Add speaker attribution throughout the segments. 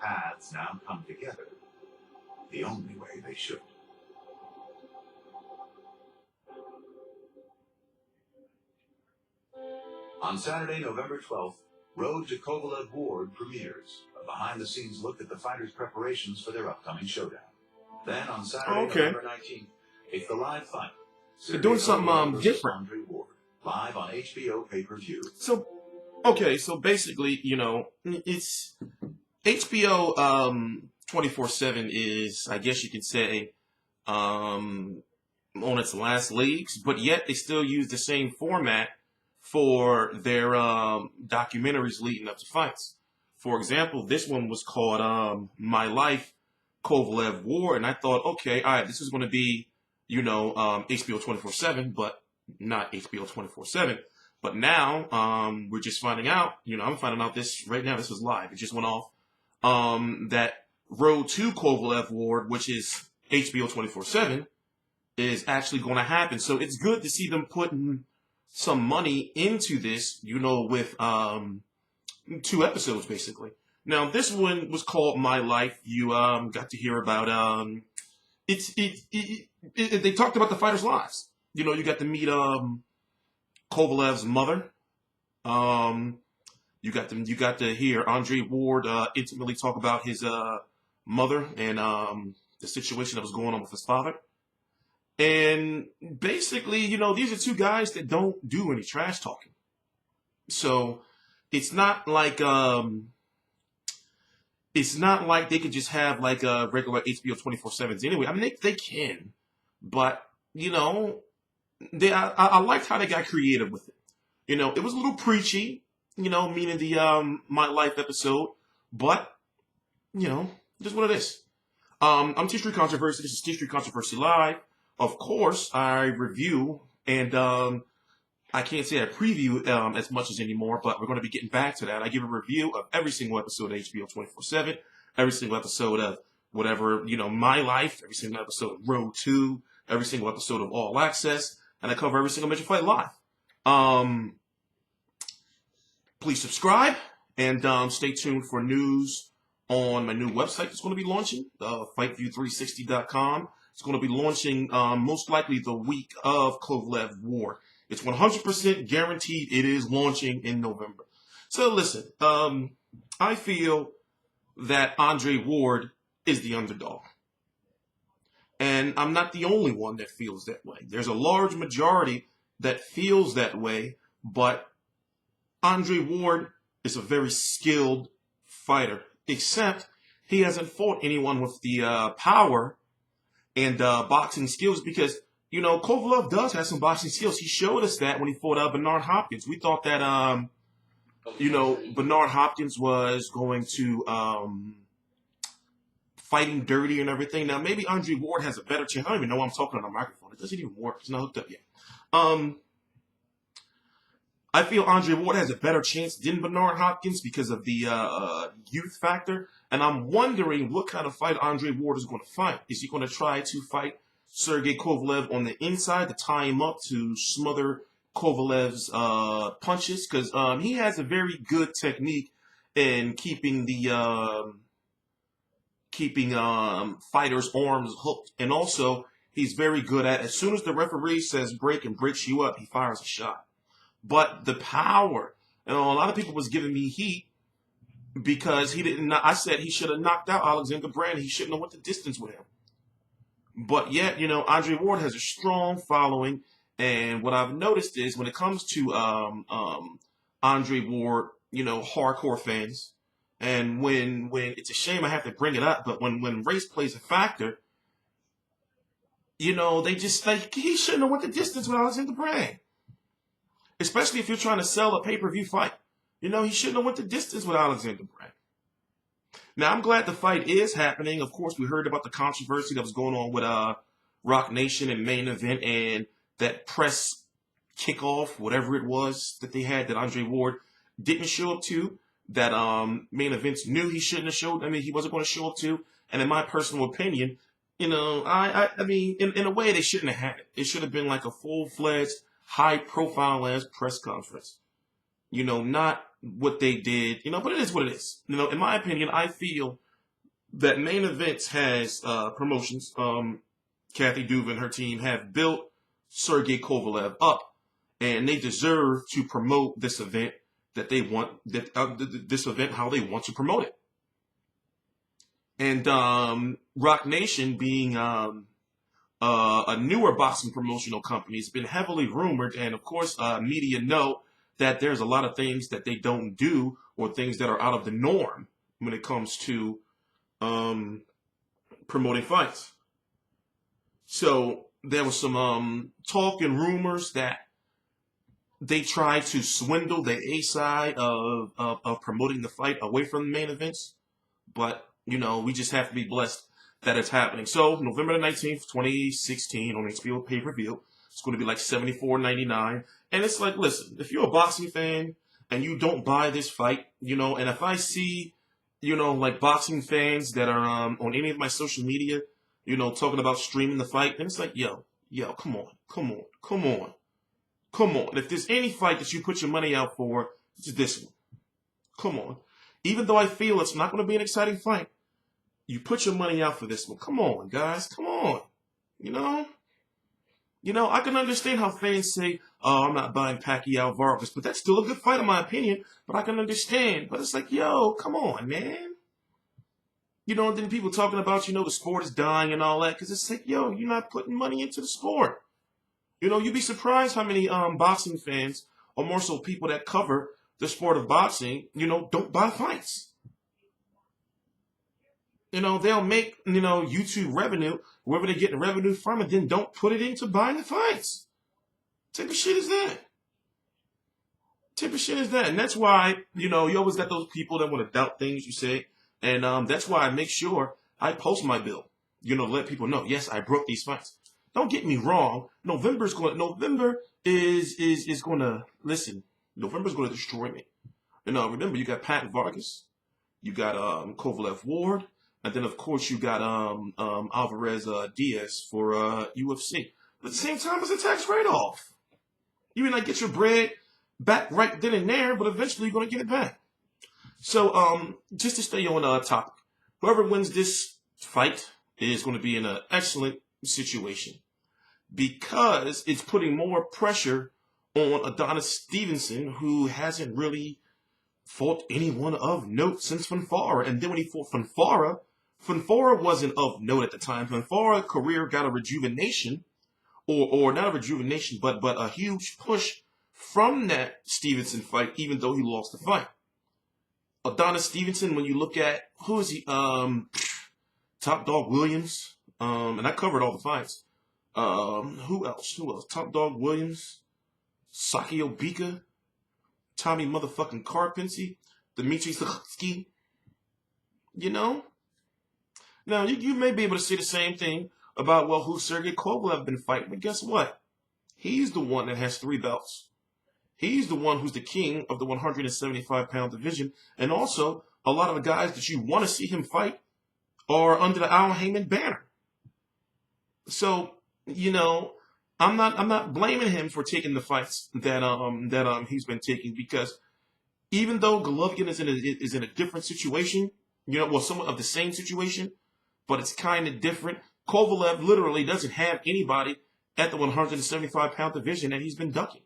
Speaker 1: paths now come together the only way they should. On Saturday, November 12th, Road to Kovalev Ward premieres, a behind-the-scenes look at the fighters' preparations for their upcoming showdown. Then on Saturday, November 19th, it's the live fight.
Speaker 2: They're doing something different.
Speaker 1: Andre Ward, live on HBO pay-per-view.
Speaker 2: So basically, it's HBO 24/7 is, I guess you could say, on its last legs, but yet they still use the same format for their documentaries leading up to fights. For example, this one was called My Life, Kovalev Ward, and I thought, okay, all right, this is going to be, HBO 24/7, but not HBO 24/7. But now we're just finding out, I'm finding out this right now. This is live. It just went off that Road to Kovalev Ward, which is HBO 24/7, is actually going to happen. So it's good to see them putting some money into this, with 2 episodes basically. Now this one was called My Life. You got to hear about they talked about the fighters' lives. You got to meet Kovalev's mother. You got to hear Andre Ward intimately talk about his mother and the situation that was going on with his father. And basically, these are 2 guys that don't do any trash talking. So it's not like they could just have like a regular HBO 24/7s anyway. I mean, they can, but I liked how they got creative with it. It was a little preachy, meaning the My Life episode, but just what it is. I'm T Street Controversy. This is T Street Controversy Live. Of course, I review, and I can't say I preview as much as anymore, but we're going to be getting back to that. I give a review of every single episode of HBO 24/7, every single episode of whatever, My Life, every single episode of Road 2, every single episode of All Access, and I cover every single major fight live. Please subscribe, and stay tuned for news on my new website that's going to be launching, FightView360.com. It's going to be launching most likely the week of Kovalev Ward. It's 100% guaranteed it is launching in November. So listen, I feel that Andre Ward is the underdog. And I'm not the only one that feels that way. There's a large majority that feels that way, but Andre Ward is a very skilled fighter, except he hasn't fought anyone with the power and boxing skills, because Kovalev does have some boxing skills. He showed us that when he fought Bernard Hopkins. We thought that Bernard Hopkins was going to fight him dirty and everything. Now maybe Andre Ward has a better chance. I don't even know why I'm talking on a microphone. It doesn't even work. It's not hooked up yet. I feel Andre Ward has a better chance than Bernard Hopkins because of the youth factor. And I'm wondering what kind of fight Andre Ward is going to fight. Is he going to try to fight Sergey Kovalev on the inside to tie him up to smother Kovalev's punches? Because he has a very good technique in keeping the fighters' arms hooked. And also, he's very good at, as soon as the referee says break and breaks you up, he fires a shot. But the power, a lot of people was giving me heat because he didn't. I said he should have knocked out Alexander Brand. He shouldn't have went the distance with him. But yet, Andre Ward has a strong following, and what I've noticed is when it comes to Andre Ward, hardcore fans, and when it's a shame I have to bring it up, but when race plays a factor, they just like he shouldn't have went the distance with Alexander Brand. Especially if you're trying to sell a pay-per-view fight. He shouldn't have went the distance with Alexander Brand. Now, I'm glad the fight is happening. Of course, we heard about the controversy that was going on with Rocnation and Main Event and that press kickoff, whatever it was that they had that Andre Ward didn't show up to, that Main Events knew he shouldn't have showed. He wasn't going to show up to. And in my personal opinion, I mean, in a way, they shouldn't have had it. It should have been like a full-fledged, high-profile as press conference. Not what they did, but it is what it is. In my opinion, I feel that Main Events has promotions. Kathy Duva and her team have built Sergey Kovalev up, and they deserve to promote this event that they want, this event how they want to promote it. And Rocnation, being a newer boxing promotional company, has been heavily rumored, and of course, media know that there's a lot of things that they don't do or things that are out of the norm when it comes to promoting fights. So there was some talk and rumors that they tried to swindle the A side of promoting the fight away from the main events. But, you know, we just have to be blessed that it's happening. So November the 19th, 2016 on HBO pay-per-view. It's going to be like $74.99. And it's like, listen, if you're a boxing fan and you don't buy this fight, you know, and if I see, you know, like boxing fans that are on any of my social media, you know, talking about streaming the fight, and it's like, yo, come on. If there's any fight that you put your money out for, it's this one. Come on. Even though I feel it's not going to be an exciting fight, you put your money out for this one. Come on, guys. Come on. You know, I can understand how fans say, oh, I'm not buying Pacquiao Vargas, but that's still a good fight in my opinion, but I can understand. But it's like, yo, come on, man. You know, and then people talking about, you know, the sport is dying and all that, because it's like, yo, you're not putting money into the sport. You know, you'd be surprised how many boxing fans, or more so people that cover the sport of boxing, you know, don't buy fights. You know, they'll make, you know, YouTube revenue, wherever they're getting revenue from, and then don't put it into buying the fights. What type of shit is that? And that's why, you know, you always got those people that want to doubt things you say. And that's why I make sure I post my bill, you know, to let people know, yes, I broke these fights. Don't get me wrong. November is going to destroy me. You know, remember, you got Pat Vargas, you got Kovalev Ward, and then, of course, you got Alvarez Diaz for UFC. But at the same time, it's a tax write-off. You may not get your bread back right then and there, but eventually you're going to get it back. So, just to stay on topic, whoever wins this fight is going to be in an excellent situation because it's putting more pressure on Adonis Stevenson, who hasn't really fought anyone of note since Fonfara. And then when he fought Fonfara wasn't of note at the time. Fonfara's career got a rejuvenation, or not a rejuvenation, but a huge push from that Stevenson fight, even though he lost the fight. Adonis Stevenson, when you look at, who is he? Top Dog Williams. And I covered all the fights. Who else? Top Dog Williams. Saki Obika. Tommy motherfucking Karpinski. Dmitry Sakhsky. You know? Now, you may be able to say the same thing about, well, who Sergey Kovalev been fighting. But guess what? He's the one that has 3 belts. He's the one who's the king of the 175-pound division. And also, a lot of the guys that you want to see him fight are under the Al Heyman banner. So, you know, I'm not blaming him for taking the fights that he's been taking, because even though Golovkin is in a different situation, you know, well, somewhat of the same situation, but it's kind of different. Kovalev literally doesn't have anybody at the 175-pound division that he's been ducking.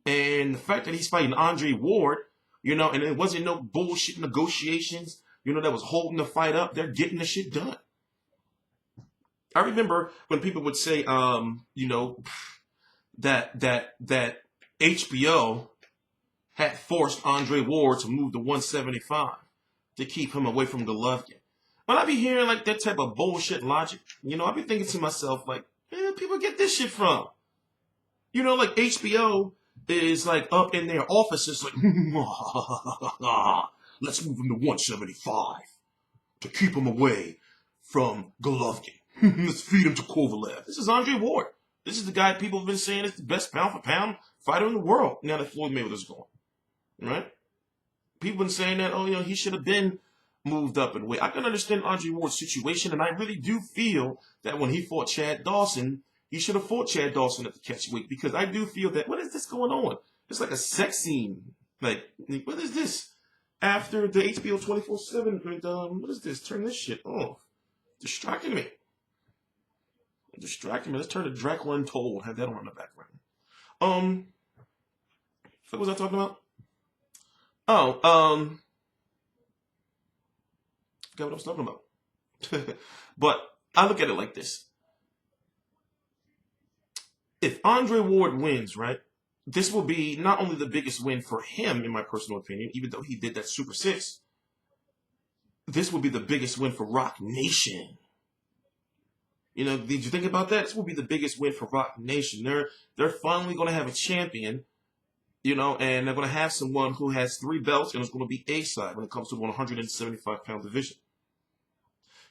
Speaker 2: And the fact that he's fighting Andre Ward, you know, and it wasn't no bullshit negotiations, you know, that was holding the fight up. They're getting the shit done. I remember when people would say, you know, that HBO had forced Andre Ward to move to 175 to keep him away from Golovkin. When I be hearing like that type of bullshit logic, you know, I be thinking to myself, like, where do people get this shit from? You know, like HBO is like up in their offices like, let's move him to 175 to keep him away from Golovkin. Let's feed him to Kovalev. This is Andre Ward. This is the guy people have been saying is the best pound-for-pound fighter in the world now that Floyd Mayweather's gone. Right? People have been saying that, oh, you know, he should have been moved up in weight. I can understand Andre Ward's situation, and I really do feel that when he fought Chad Dawson, he should have fought Chad Dawson at the catch weight, because I do feel that, what is this going on? It's like a sex scene. Like, what is this? after the HBO 24/7. And what is this? Turn this shit off. Distracting me. Let's turn to Dracula Untold. Have that on in the background. What was I talking about? Oh, forgot what I was talking about. But I look at it like this. If Andre Ward wins, right, this will be not only the biggest win for him, in my personal opinion, even though he did that Super 6, this will be the biggest win for Rocnation. You know, did you think about that? This will be the biggest win for Rocnation. They're finally going to have a champion, you know, and they're going to have someone who has 3 belts, and it's going to be A-side when it comes to the 175-pound division.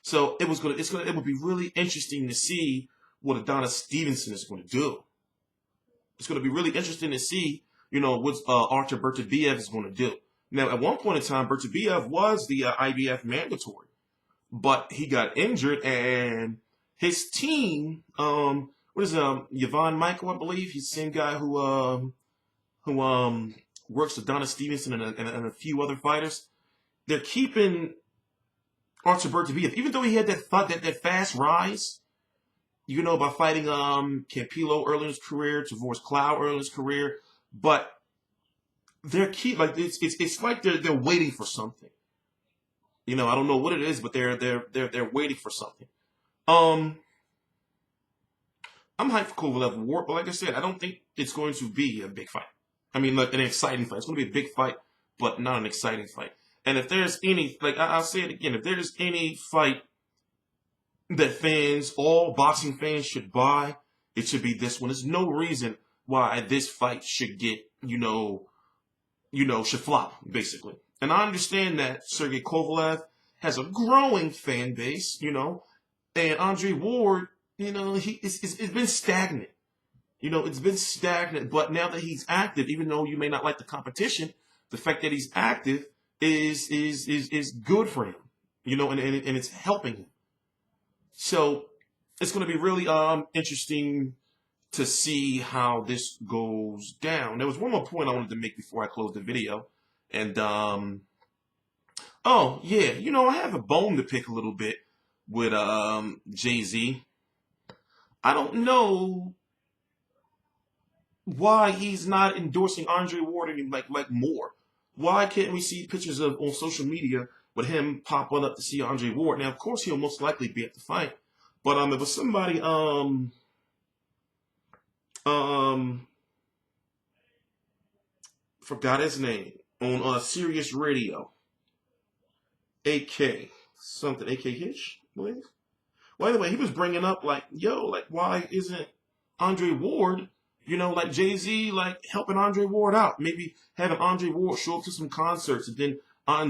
Speaker 2: So it would be really interesting to see what Adonis Stevenson is going to do. It's going to be really interesting to see, you know, what Artur Beterbiev is going to do. Now, at one point in time, Beterbiev was the IBF mandatory, but he got injured, and his team, what is Yvonne Michael, I believe, he's the same guy who works with Adonis Stevenson and a few other fighters. They're keeping Artur Beterbiev, even though he had that fast rise, you know, by fighting Campillo early in his career, Tavoris Cloud early in his career, but it's like they're waiting for something. You know, I don't know what it is, but they're waiting for something. I'm hyped for Kovalev Ward, but like I said, I don't think it's going to be a big fight. I mean, like an exciting fight. It's going to be a big fight, but not an exciting fight. And if there's any, like I'll say it again, if there's any fight that all boxing fans should buy, it should be this one. There's no reason why this fight should get, should flop, basically. And I understand that Sergey Kovalev has a growing fan base, you know, and Andre Ward, you know, it's been stagnant. You know, it's been stagnant, but now that he's active, even though you may not like the competition, the fact that he's active is good for him, you know, and it's helping him. So it's going to be really interesting to see how this goes down. There was one more point I wanted to make before I close the video. And, oh, yeah, you know, I have a bone to pick a little bit with Jay-Z. I don't know why he's not endorsing Andre Ward any, like more. Why can't we see pictures on social media with him popping up to see Andre Ward? Now, of course, he'll most likely be at the fight. But if it was somebody, forgot his name, on Sirius Radio, AK Hitch, I believe. Well, anyway, he was bringing up, like, yo, like, why isn't Andre Ward, you know, like Jay-Z, like, helping Andre Ward out? Maybe having Andre Ward show up to some concerts, and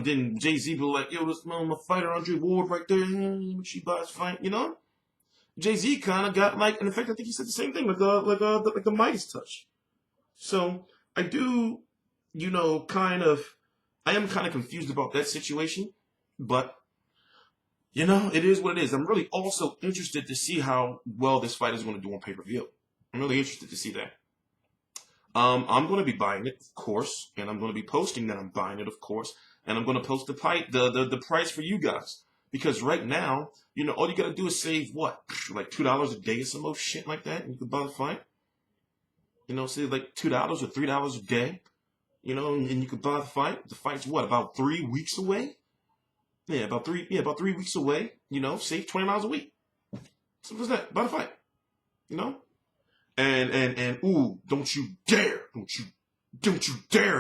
Speaker 2: then Jay-Z be like, yo, this my fighter Andre Ward right there, she buys fight, you know? Jay-Z kind of got, like, in fact, I think he said the same thing, like the Midas touch. So I do, you know, I am kind of confused about that situation, but, you know, it is what it is. I'm really also interested to see how well this fight is going to do on pay-per-view. I'm really interested to see that. I'm going to be buying it, of course, and I'm going to be posting that I'm buying it, of course, and I'm going to post the price for you guys. Because right now, you know, all you got to do is save, what, like $2 a day or some shit like that, and you can buy the fight. You know, save like $2 or $3 a day, you know, and you can buy the fight. The fight's, what, about 3 weeks away? Yeah, about 3 weeks away, you know, save $20 a week. So what's that? Buy the fight, you know? And ooh, don't you dare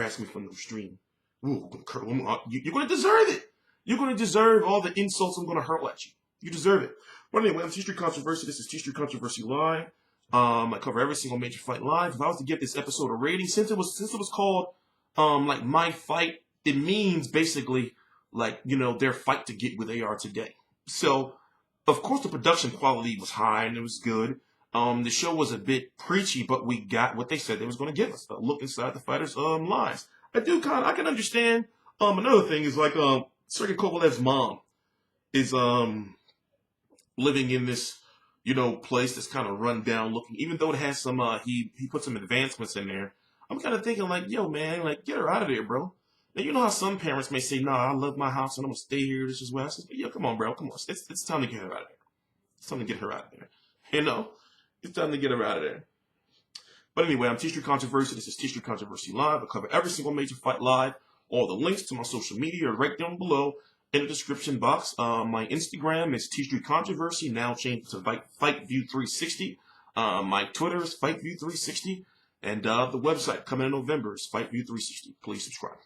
Speaker 2: ask me for no stream. Ooh, you're going to deserve it. You're going to deserve all the insults I'm going to hurl at you. You deserve it. But anyway, I'm T-Street Controversy. This is T-Street Controversy Live. I cover every single major fight live. If I was to give this episode a rating, since it was called like My Fight, it means basically like, you know, their fight to get where they are today. So, of course, the production quality was high and it was good. The show was a bit preachy, but we got what they said they was going to give us, a look inside the fighters' lives. I can understand. Another thing is like Sergey Kovalev's mom is living in this, you know, place that's kind of run down looking. Even though it has some he put some advancements in there. I'm kind of thinking like, yo, man, like get her out of there, bro. Now, you know how some parents may say, nah, I love my house and I'm going to stay here. This is where I said, yeah, come on, bro. Come on. It's time to get her out of there. It's time to get her out of there. You know, it's time to get her out of there. But anyway, I'm T-Street Controversy. This is T-Street Controversy Live. I cover every single major fight live. All the links to my social media are right down below in the description box. My Instagram is T-Street Controversy, now changed to FightView360. My Twitter is FightView360. And the website coming in November is FightView360. Please subscribe.